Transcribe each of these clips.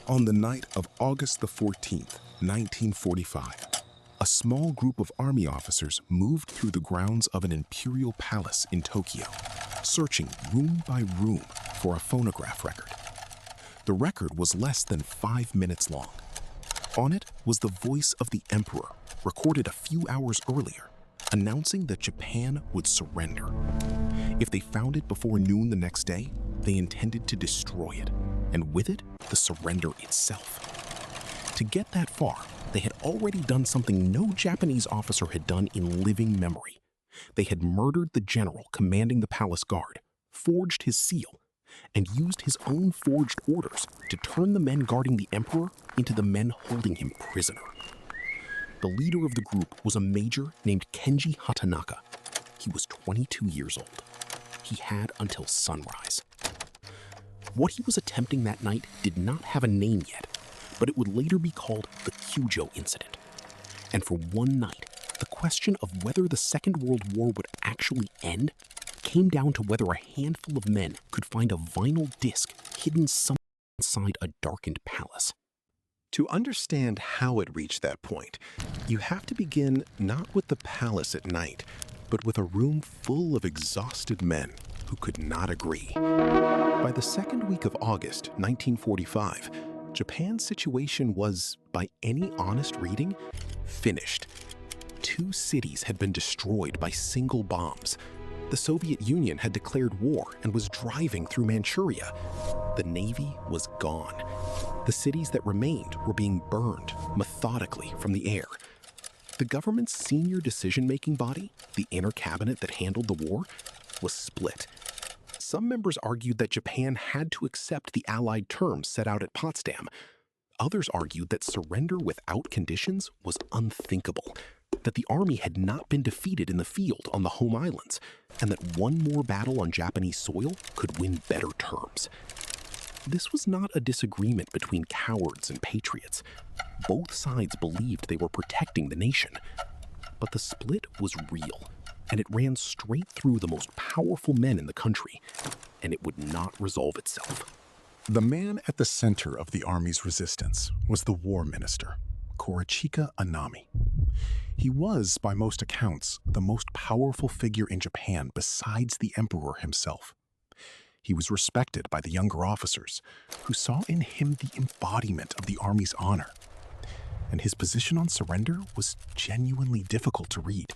On the night of August the 14th, 1945, a small group of army officers moved through the grounds of an Imperial Palace in Tokyo, searching room by room for a phonograph record. The record was less than 5 minutes long. On it was the voice of the Emperor, recorded a few hours earlier, announcing that Japan would surrender. If they found it before noon the next day, they intended to destroy it, and with it, the surrender itself. To get that far, they had already done something no Japanese officer had done in living memory. They had murdered the general commanding the palace guard, forged his seal, and used his own forged orders to turn the men guarding the emperor into the men holding him prisoner. The leader of the group was a major named Kenji Hatanaka. He was 22 years old. He had until sunrise. What he was attempting that night did not have a name yet, but it would later be called the Kyujo Incident. And for one night, the question of whether the Second World War would actually end came down to whether a handful of men could find a vinyl disc hidden somewhere inside a darkened palace. To understand how it reached that point, you have to begin not with the palace at night, but with a room full of exhausted men who could not agree. By the second week of August 1945, Japan's situation was, by any honest reading, finished. 2 cities had been destroyed by single bombs. The Soviet Union had declared war and was driving through Manchuria. The Navy was gone. The cities that remained were being burned methodically from the air. The government's senior decision-making body, the inner cabinet that handled the war, was split. Some members argued that Japan had to accept the Allied terms set out at Potsdam. Others argued that surrender without conditions was unthinkable, that the army had not been defeated in the field on the home islands, and that one more battle on Japanese soil could win better terms. This was not a disagreement between cowards and patriots. Both sides believed they were protecting the nation. But the split was real, and it ran straight through the most powerful men in the country, and it would not resolve itself. The man at the center of the army's resistance was the war minister, Korochika Anami. He was, by most accounts, the most powerful figure in Japan besides the emperor himself. He was respected by the younger officers, who saw in him the embodiment of the army's honor. And his position on surrender was genuinely difficult to read,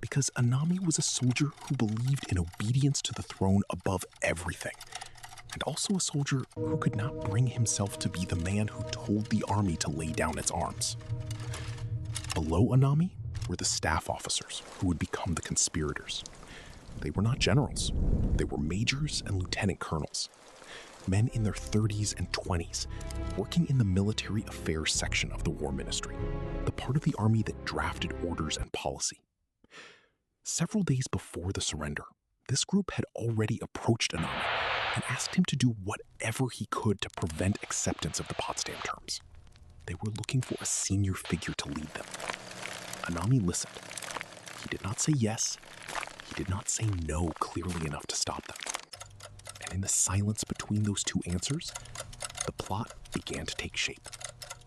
because Anami was a soldier who believed in obedience to the throne above everything, and also a soldier who could not bring himself to be the man who told the army to lay down its arms. Below Anami were the staff officers who would become the conspirators. They were not generals. They were majors and lieutenant colonels, men in their 30s and 20s, working in the military affairs section of the war ministry, the part of the army that drafted orders and policy. Several days before the surrender, this group had already approached Anami and asked him to do whatever he could to prevent acceptance of the Potsdam terms. They were looking for a senior figure to lead them. Anami listened. He did not say yes. He did not say no clearly enough to stop them. And in the silence between those two answers, the plot began to take shape.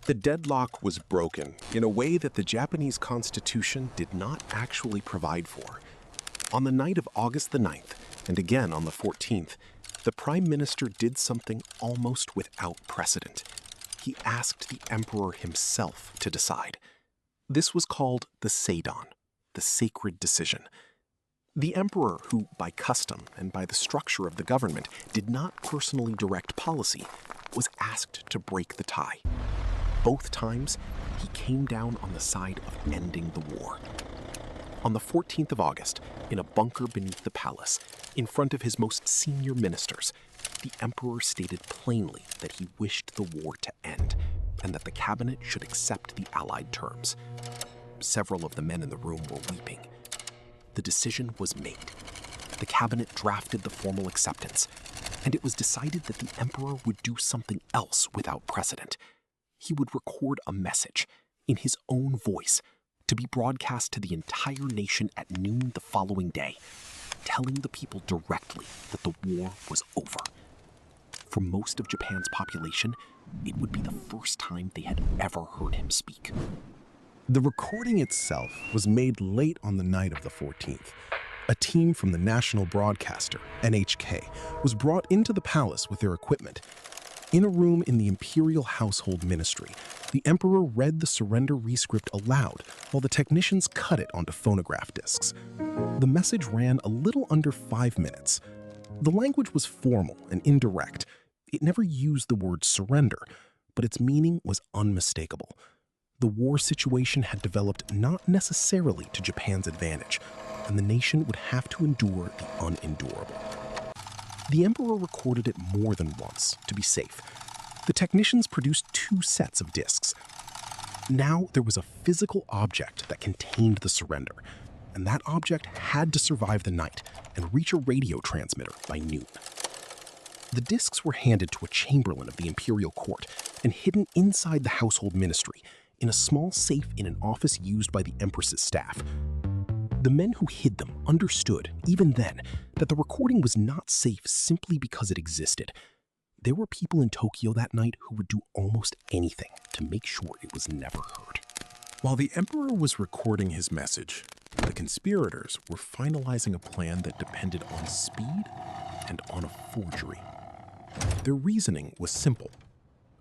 The deadlock was broken in a way that the Japanese Constitution did not actually provide for. On the night of August the 9th, and again on the 14th, the Prime Minister did something almost without precedent. He asked the Emperor himself to decide. This was called the Seidon, the sacred decision. The Emperor, who by custom and by the structure of the government did not personally direct policy, was asked to break the tie. Both times, he came down on the side of ending the war. On the 14th of August, in a bunker beneath the palace, in front of his most senior ministers, the Emperor stated plainly that he wished the war to end, and that the cabinet should accept the Allied terms. Several of the men in the room were weeping. The decision was made. The cabinet drafted the formal acceptance, and it was decided that the Emperor would do something else without precedent. He would record a message, in his own voice, to be broadcast to the entire nation at noon the following day, telling the people directly that the war was over. For most of Japan's population, It would be the first time they had ever heard him speak. The recording itself was made late on the night of the 14th. A team from the national broadcaster, NHK, was brought into the palace with their equipment. In a room in the Imperial Household Ministry, the Emperor read the surrender rescript aloud while the technicians cut it onto phonograph discs. The message ran a little under 5 minutes. The language was formal and indirect. It never used the word surrender, but its meaning was unmistakable. The war situation had developed not necessarily to Japan's advantage, and the nation would have to endure the unendurable. The Emperor recorded it more than once, to be safe. The technicians produced 2 sets of discs. Now there was a physical object that contained the surrender, and that object had to survive the night and reach a radio transmitter by noon. The discs were handed to a chamberlain of the imperial court and hidden inside the household ministry in a small safe in an office used by the Empress's staff. The men who hid them understood, even then, that the recording was not safe simply because it existed. There were people in Tokyo that night who would do almost anything to make sure it was never heard. While the Emperor was recording his message, the conspirators were finalizing a plan that depended on speed and on a forgery. Their reasoning was simple,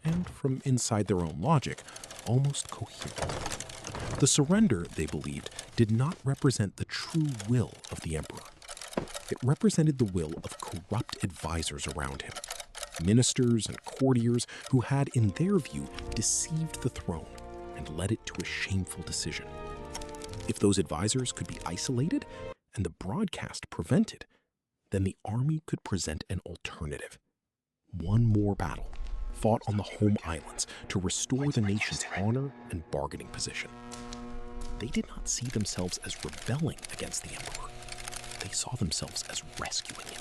and from inside their own logic, almost coherent. The surrender, they believed, did not represent the true will of the Emperor. It represented the will of corrupt advisors around him, ministers and courtiers who had, in their view, deceived the throne and led it to a shameful decision. If those advisors could be isolated and the broadcast prevented, then the army could present an alternative. One more battle, fought on the home islands to restore the nation's honor and bargaining position. They did not see themselves as rebelling against the Emperor. They saw themselves as rescuing him.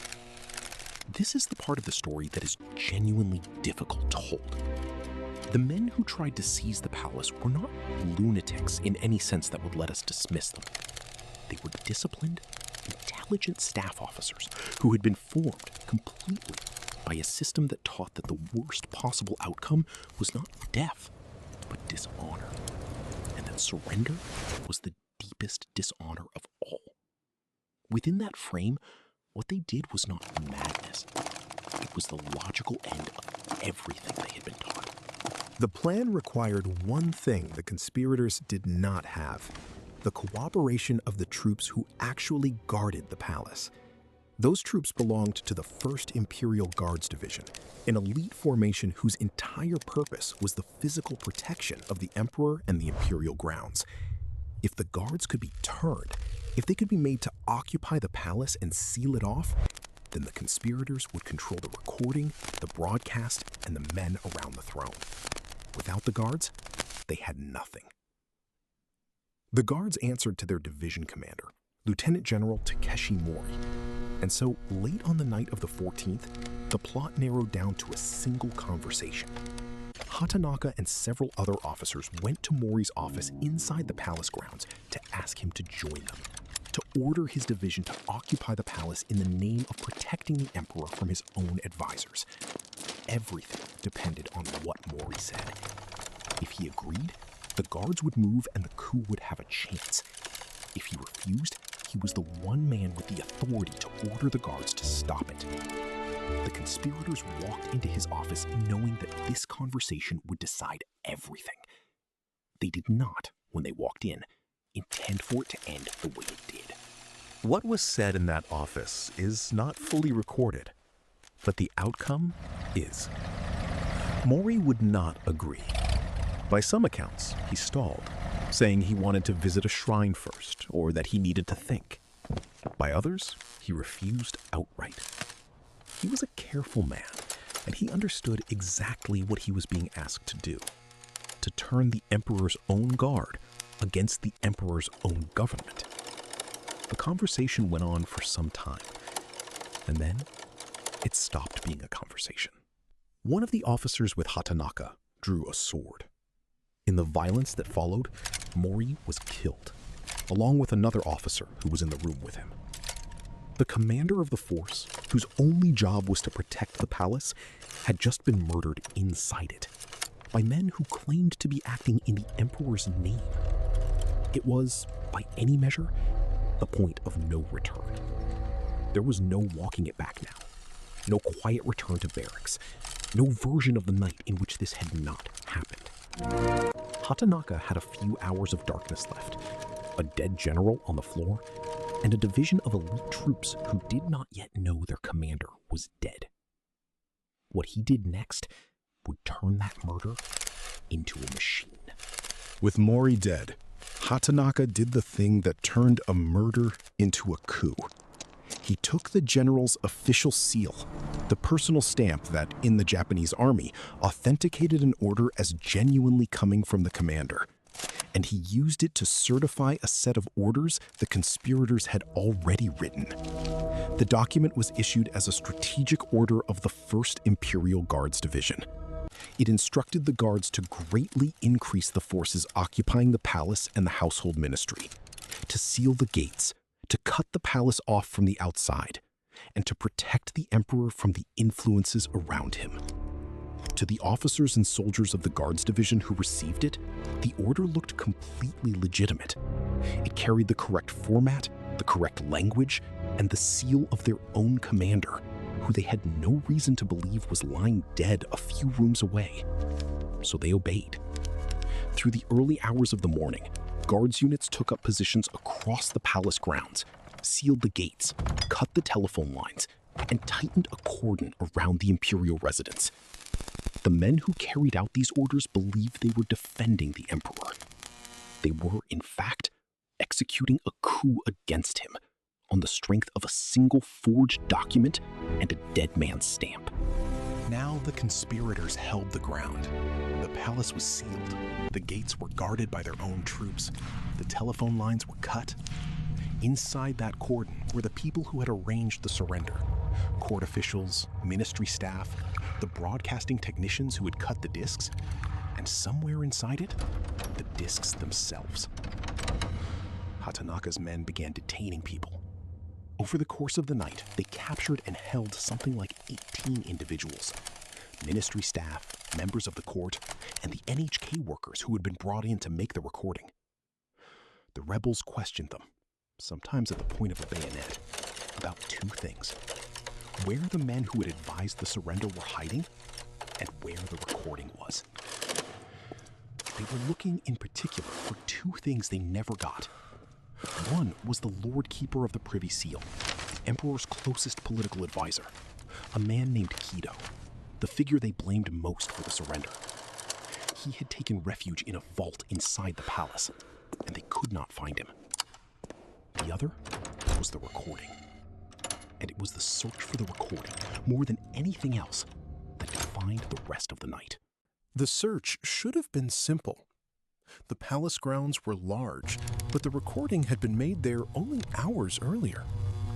This is the part of the story that is genuinely difficult to hold. The men who tried to seize the palace were not lunatics in any sense that would let us dismiss them. They were disciplined, intelligent staff officers who had been formed completely by a system that taught that the worst possible outcome was not death, but dishonor, and that surrender was the deepest dishonor of all. Within that frame, what they did was not madness. It was the logical end of everything they had been taught. The plan required one thing the conspirators did not have: the cooperation of the troops who actually guarded the palace. Those troops belonged to the 1st Imperial Guards Division, an elite formation whose entire purpose was the physical protection of the Emperor and the Imperial grounds. If the guards could be turned, if they could be made to occupy the palace and seal it off, then the conspirators would control the recording, the broadcast, and the men around the throne. Without the guards, they had nothing. The guards answered to their division commander, Lieutenant General Takeshi Mori. And so, late on the night of the 14th, the plot narrowed down to a single conversation. Hatanaka and several other officers went to Mori's office inside the palace grounds to ask him to join them, to order his division to occupy the palace in the name of protecting the Emperor from his own advisors. Everything depended on what Mori said. If he agreed, the guards would move and the coup would have a chance. If he refused, he was the one man with the authority to order the guards to stop it. The conspirators walked into his office knowing that this conversation would decide everything. They did not, when they walked in, intend for it to end the way it did. What was said in that office is not fully recorded, but the outcome is. Mori would not agree. By some accounts, he stalled, saying he wanted to visit a shrine first, or that he needed to think. By others, he refused outright. He was a careful man, and he understood exactly what he was being asked to do: to turn the Emperor's own guard against the Emperor's own government. The conversation went on for some time, and then it stopped being a conversation. One of the officers with Hatanaka drew a sword. In the violence that followed, Mori was killed, along with another officer who was in the room with him. The commander of the force, whose only job was to protect the palace, had just been murdered inside it by men who claimed to be acting in the emperor's name. It was, by any measure, the point of no return. There was no walking it back now, no quiet return to barracks, no version of the night in which this had not happened. Hatanaka had a few hours of darkness left, a dead general on the floor, and a division of elite troops who did not yet know their commander was dead. What he did next would turn that murder into a machine. With Mori dead, Hatanaka did the thing that turned a murder into a coup. He took the general's official seal, the personal stamp that, in the Japanese army, authenticated an order as genuinely coming from the commander, and he used it to certify a set of orders the conspirators had already written. The document was issued as a strategic order of the 1st Imperial Guards Division. It instructed the guards to greatly increase the forces occupying the palace and the household ministry, to seal the gates, to cut the palace off from the outside, and to protect the emperor from the influences around him. To the officers and soldiers of the Guards Division who received it, the order looked completely legitimate. It carried the correct format, the correct language, and the seal of their own commander, who they had no reason to believe was lying dead a few rooms away. So they obeyed. Through the early hours of the morning, Guards units took up positions across the palace grounds, sealed the gates, cut the telephone lines, and tightened a cordon around the imperial residence. The men who carried out these orders believed they were defending the emperor. They were, in fact, executing a coup against him on the strength of a single forged document and a dead man's stamp. Now the conspirators held the ground. The palace was sealed. The gates were guarded by their own troops. The telephone lines were cut. Inside that cordon were the people who had arranged the surrender. Court officials, ministry staff, the broadcasting technicians who had cut the discs, and somewhere inside it, the discs themselves. Hatanaka's men began detaining people. Over the course of the night, they captured and held something like 18 individuals. Ministry staff, members of the court, and the NHK workers who had been brought in to make the recording. The rebels questioned them, sometimes at the point of a bayonet, about two things: where the men who had advised the surrender were hiding, and where the recording was. They were looking in particular for two things they never got. One was the Lord Keeper of the Privy Seal, the Emperor's closest political advisor, a man named Kido, the figure they blamed most for the surrender. He had taken refuge in a vault inside the palace, and they could not find him. The other was the recording. And it was the search for the recording, more than anything else, that defined the rest of the night. The search should have been simple. The palace grounds were large, but the recording had been made there only hours earlier,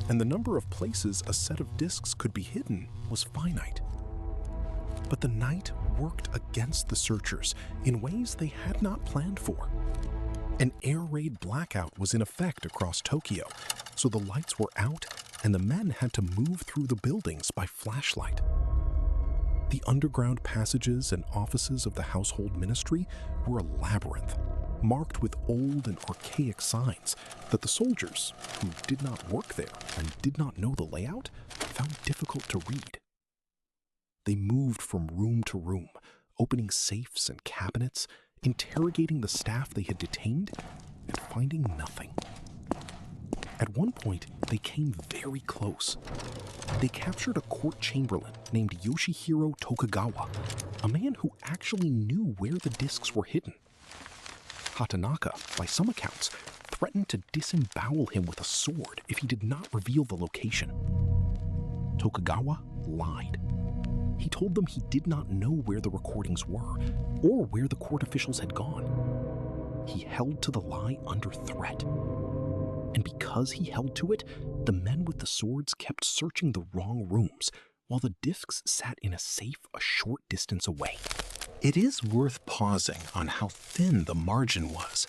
and the number of places a set of discs could be hidden was finite. But the night worked against the searchers in ways they had not planned for. An air raid blackout was in effect across Tokyo, so the lights were out and the men had to move through the buildings by flashlight. The underground passages and offices of the household ministry were a labyrinth, marked with old and archaic signs that the soldiers, who did not work there and did not know the layout, found difficult to read. They moved from room to room, opening safes and cabinets, interrogating the staff they had detained, and finding nothing. At one point, they came very close. They captured a court chamberlain named Yoshihiro Tokugawa, a man who actually knew where the discs were hidden. Hatanaka, by some accounts, threatened to disembowel him with a sword if he did not reveal the location. Tokugawa lied. He told them he did not know where the recordings were or where the court officials had gone. He held to the lie under threat. And because he held to it, the men with the swords kept searching the wrong rooms, while the discs sat in a safe a short distance away. It is worth pausing on how thin the margin was.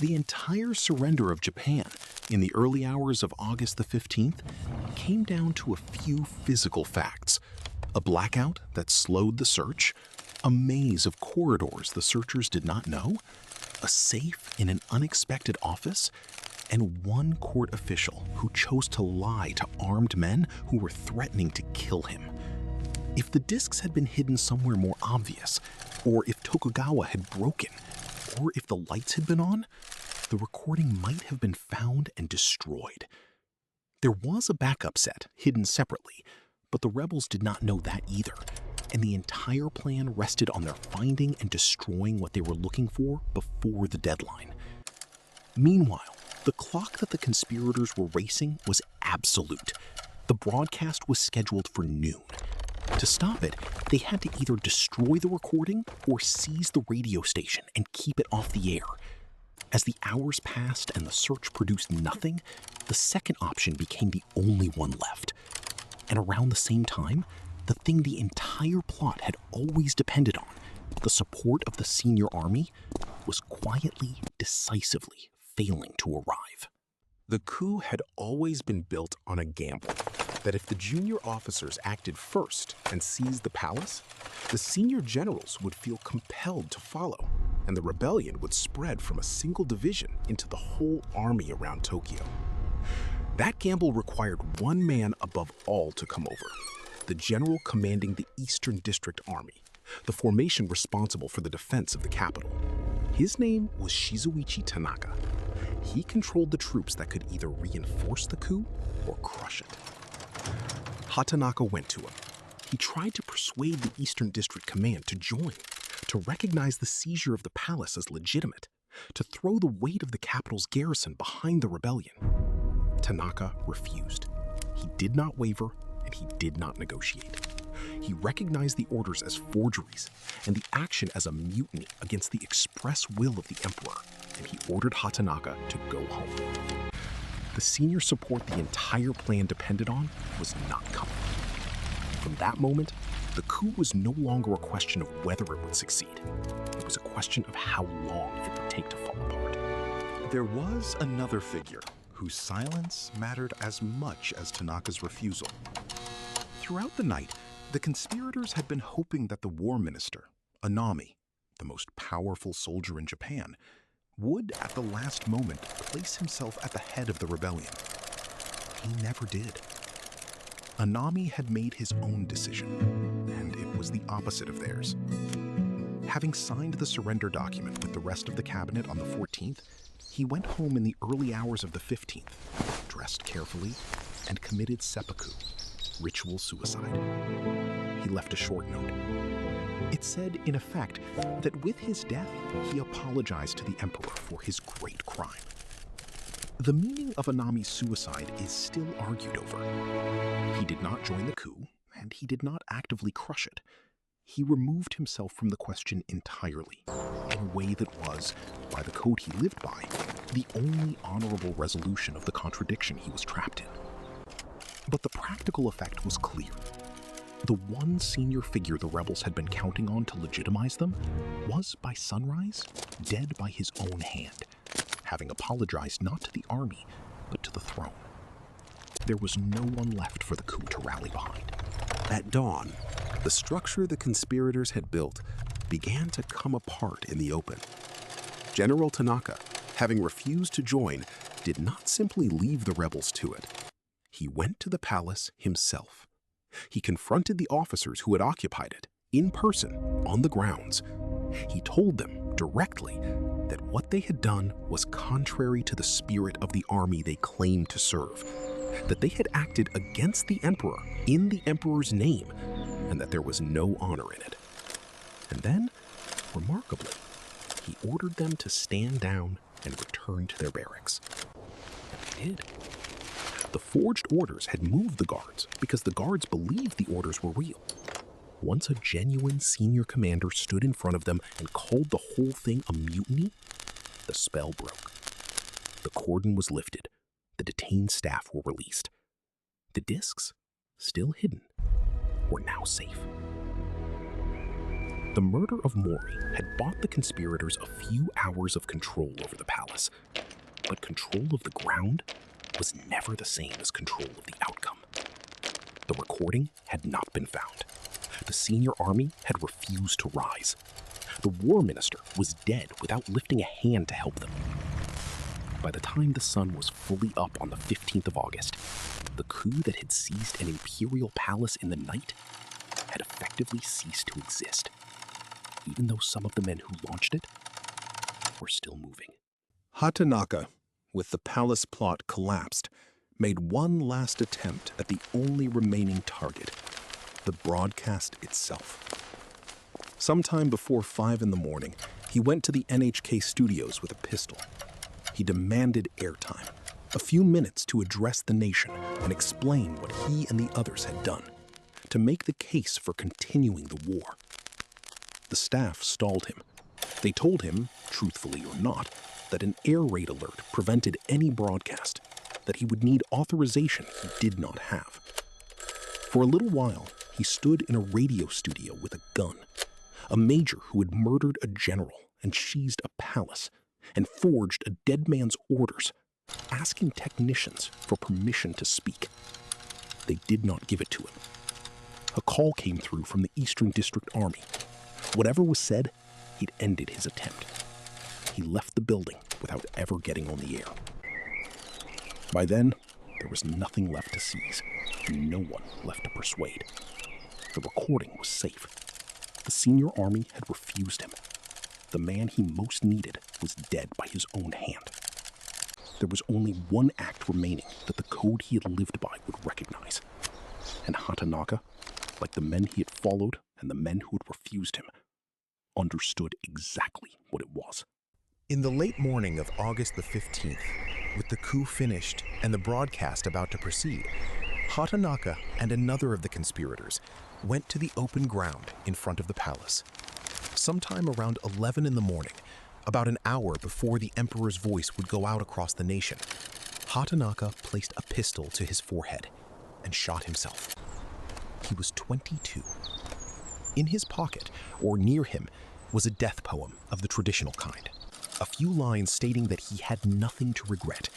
The entire surrender of Japan in the early hours of August the 15th came down to a few physical facts. A blackout that slowed the search, a maze of corridors the searchers did not know, a safe in an unexpected office, and one court official who chose to lie to armed men who were threatening to kill him. If the discs had been hidden somewhere more obvious, or if Tokugawa had broken, or if the lights had been on, the recording might have been found and destroyed. There was a backup set hidden separately, but the rebels did not know that either, and the entire plan rested on their finding and destroying what they were looking for before the deadline. Meanwhile, the clock that the conspirators were racing was absolute. The broadcast was scheduled for noon. To stop it, they had to either destroy the recording or seize the radio station and keep it off the air. As the hours passed and the search produced nothing, the second option became the only one left. And around the same time, the thing the entire plot had always depended on, the support of the senior army, was quietly, decisively failing to arrive. The coup had always been built on a gamble that if the junior officers acted first and seized the palace, the senior generals would feel compelled to follow, and the rebellion would spread from a single division into the whole army around Tokyo. That gamble required one man above all to come over, the general commanding the Eastern District Army, the formation responsible for the defense of the capital. His name was Shizuichi Tanaka. He controlled the troops that could either reinforce the coup or crush it. Hatanaka went to him. He tried to persuade the Eastern District Command to join, to recognize the seizure of the palace as legitimate, to throw the weight of the capital's garrison behind the rebellion. Tanaka refused. He did not waver, and he did not negotiate. He recognized the orders as forgeries and the action as a mutiny against the express will of the emperor, and he ordered Hatanaka to go home. The senior support the entire plan depended on was not coming. From that moment, the coup was no longer a question of whether it would succeed. It was a question of how long it would take to fall apart. There was another figure whose silence mattered as much as Tanaka's refusal. Throughout the night, the conspirators had been hoping that the war minister, Anami, the most powerful soldier in Japan, would at the last moment place himself at the head of the rebellion. He never did. Anami had made his own decision, and it was the opposite of theirs. Having signed the surrender document with the rest of the cabinet on the 14th, he went home in the early hours of the 15th, dressed carefully, and committed seppuku, ritual suicide. He left a short note. It said, in effect, that with his death, he apologized to the emperor for his great crime. The meaning of Anami's suicide is still argued over. He did not join the coup, and he did not actively crush it. He removed himself from the question entirely, in a way that was, by the code he lived by, the only honorable resolution of the contradiction he was trapped in. But the practical effect was clear. The one senior figure the rebels had been counting on to legitimize them was, by sunrise, dead by his own hand, having apologized not to the army, but to the throne. There was no one left for the coup to rally behind. At dawn, the structure the conspirators had built began to come apart in the open. General Tanaka, having refused to join, did not simply leave the rebels to it. He went to the palace himself. He confronted the officers who had occupied it, in person, on the grounds. He told them directly that what they had done was contrary to the spirit of the army they claimed to serve, that they had acted against the emperor in the emperor's name, and that there was no honor in it. And then, remarkably, he ordered them to stand down and return to their barracks. And they did. The forged orders had moved the guards because the guards believed the orders were real. Once a genuine senior commander stood in front of them and called the whole thing a mutiny, the spell broke. The cordon was lifted. The detained staff were released. The discs, still hidden, were now safe. The murder of Mori had bought the conspirators a few hours of control over the palace. But control of the ground was never the same as control of the outcome. The recording had not been found. The senior army had refused to rise. The war minister was dead without lifting a hand to help them. By the time the sun was fully up on the 15th of August, the coup that had seized an imperial palace in the night had effectively ceased to exist, even though some of the men who launched it were still moving. Hatanaka, with the palace plot collapsed, made one last attempt at the only remaining target, the broadcast itself. Sometime before 5 in the morning, he went to the NHK studios with a pistol. He demanded airtime, a few minutes to address the nation and explain what he and the others had done, to make the case for continuing the war. The staff stalled him. They told him, truthfully or not, that an air raid alert prevented any broadcast, that he would need authorization he did not have. For a little while, he stood in a radio studio with a gun, a major who had murdered a general and seized a palace, and forged a dead man's orders, asking technicians for permission to speak. They did not give it to him. A call came through from the Eastern District Army. Whatever was said, he'd ended his attempt. He left the building without ever getting on the air. By then, there was nothing left to seize, and no one left to persuade. The recording was safe. The senior army had refused him. The man he most needed was dead by his own hand. There was only one act remaining that the code he had lived by would recognize. And Hatanaka, like the men he had followed and the men who had refused him, understood exactly what it was. In the late morning of August the 15th, with the coup finished and the broadcast about to proceed, Hatanaka and another of the conspirators went to the open ground in front of the palace. Sometime around 11 in the morning, about an hour before the emperor's voice would go out across the nation, Hatanaka placed a pistol to his forehead and shot himself. He was 22. In his pocket, or near him, was a death poem of the traditional kind. A few lines stating that he had nothing to regret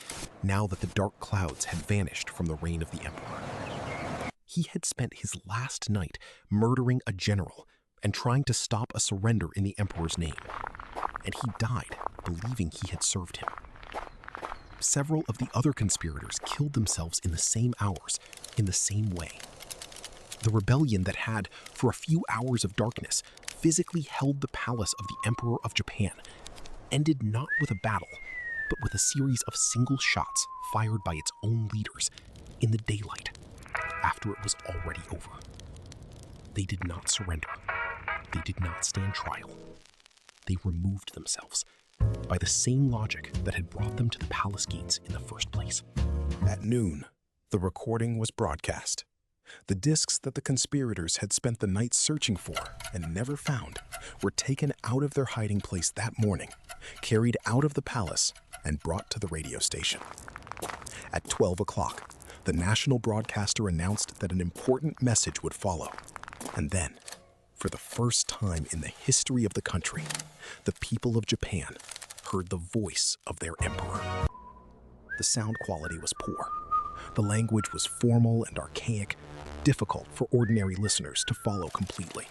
now that the dark clouds had vanished from the reign of the emperor. He had spent his last night murdering a general and trying to stop a surrender in the emperor's name, and he died believing he had served him. Several of the other conspirators killed themselves in the same hours, in the same way. The rebellion that had, for a few hours of darkness, physically held the palace of the Emperor of Japan ended not with a battle, but with a series of single shots fired by its own leaders in the daylight, after it was already over. They did not surrender. They did not stand trial. They removed themselves by the same logic that had brought them to the palace gates in the first place. At noon, the recording was broadcast. The discs that the conspirators had spent the night searching for and never found were taken out of their hiding place that morning, carried out of the palace, and brought to the radio station. At 12 o'clock, the national broadcaster announced that an important message would follow. And then, for the first time in the history of the country, the people of Japan heard the voice of their emperor. The sound quality was poor. The language was formal and archaic, difficult for ordinary listeners to follow completely.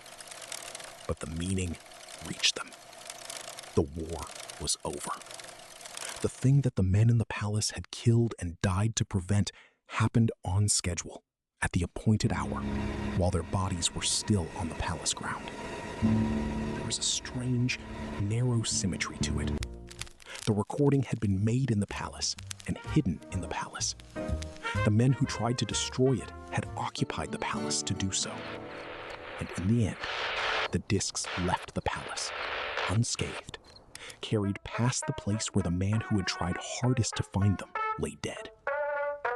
But the meaning reached them. The war was over. The thing that the men in the palace had killed and died to prevent happened on schedule, at the appointed hour, while their bodies were still on the palace ground. There was a strange, narrow symmetry to it. The recording had been made in the palace and hidden in the palace. The men who tried to destroy it had occupied the palace to do so. And in the end, the discs left the palace, unscathed, carried past the place where the man who had tried hardest to find them lay dead,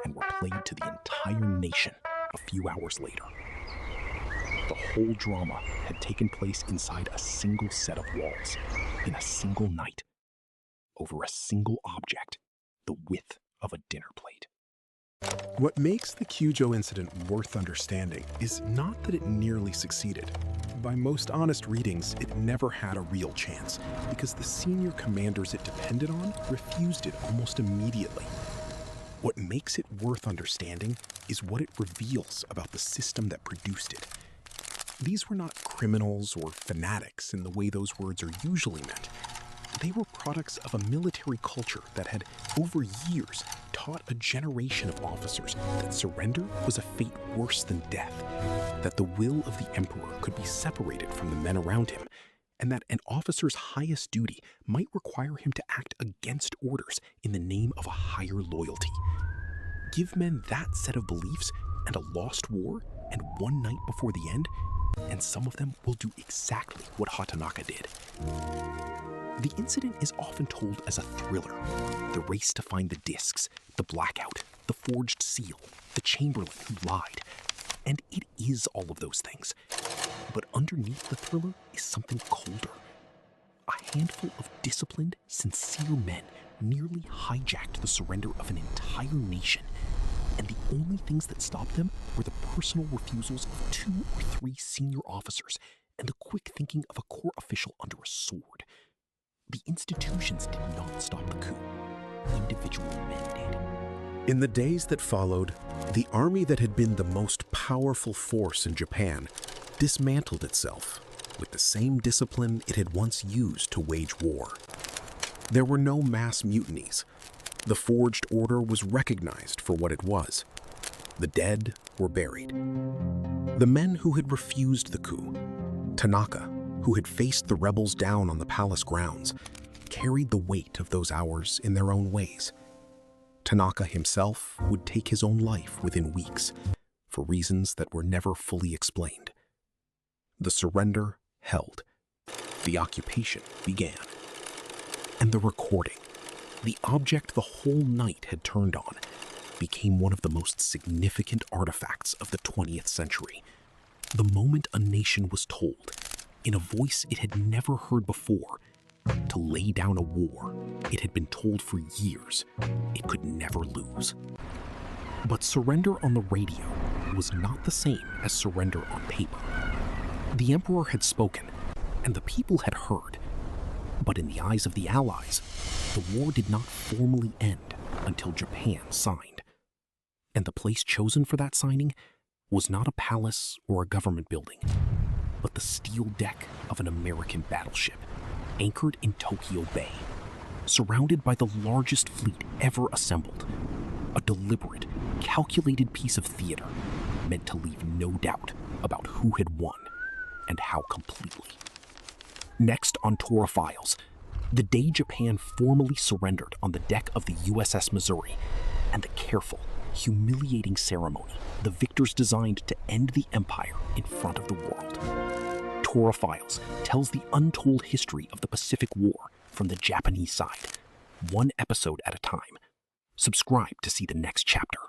and were played to the entire nation a few hours later. The whole drama had taken place inside a single set of walls, in a single night, over a single object, the width of a dinner plate. What makes the Kyujo incident worth understanding is not that it nearly succeeded. By most honest readings, it never had a real chance because the senior commanders it depended on refused it almost immediately. What makes it worth understanding is what it reveals about the system that produced it. These were not criminals or fanatics in the way those words are usually meant. They were products of a military culture that had, over years, taught a generation of officers that surrender was a fate worse than death, that the will of the emperor could be separated from the men around him, and that an officer's highest duty might require him to act against orders in the name of a higher loyalty. Give men that set of beliefs and a lost war and one night before the end, and some of them will do exactly what Hatanaka did. The incident is often told as a thriller. The race to find the discs, the blackout, the forged seal, the chamberlain who lied. And it is all of those things. But underneath the thriller is something colder. A handful of disciplined, sincere men nearly hijacked the surrender of an entire nation. And the only things that stopped them were the personal refusals of 2 or 3 senior officers and the quick thinking of a corps official under a sword. The institutions did not stop the coup. Individual men did. In the days that followed, the army that had been the most powerful force in Japan dismantled itself with the same discipline it had once used to wage war. There were no mass mutinies. The forged order was recognized for what it was. The dead were buried. The men who had refused the coup, Tanaka, who had faced the rebels down on the palace grounds, carried the weight of those hours in their own ways. Tanaka himself would take his own life within weeks, for reasons that were never fully explained. The surrender held. The occupation began. And the recording, the object the whole night had turned on, became one of the most significant artifacts of the 20th century. The moment a nation was told, in a voice it had never heard before, to lay down a war it had been told for years it could never lose. But surrender on the radio was not the same as surrender on paper. The emperor had spoken, and the people had heard. But in the eyes of the Allies, the war did not formally end until Japan signed. And the place chosen for that signing was not a palace or a government building, but the steel deck of an American battleship, anchored in Tokyo Bay, surrounded by the largest fleet ever assembled. A deliberate, calculated piece of theater meant to leave no doubt about who had won and how completely. Next on Tora Files, the day Japan formally surrendered on the deck of the USS Missouri, and the careful, humiliating ceremony the victors designed to end the empire in front of the world. Tora Files tells the untold history of the Pacific War from the Japanese side, one episode at a time. Subscribe to see the next chapter.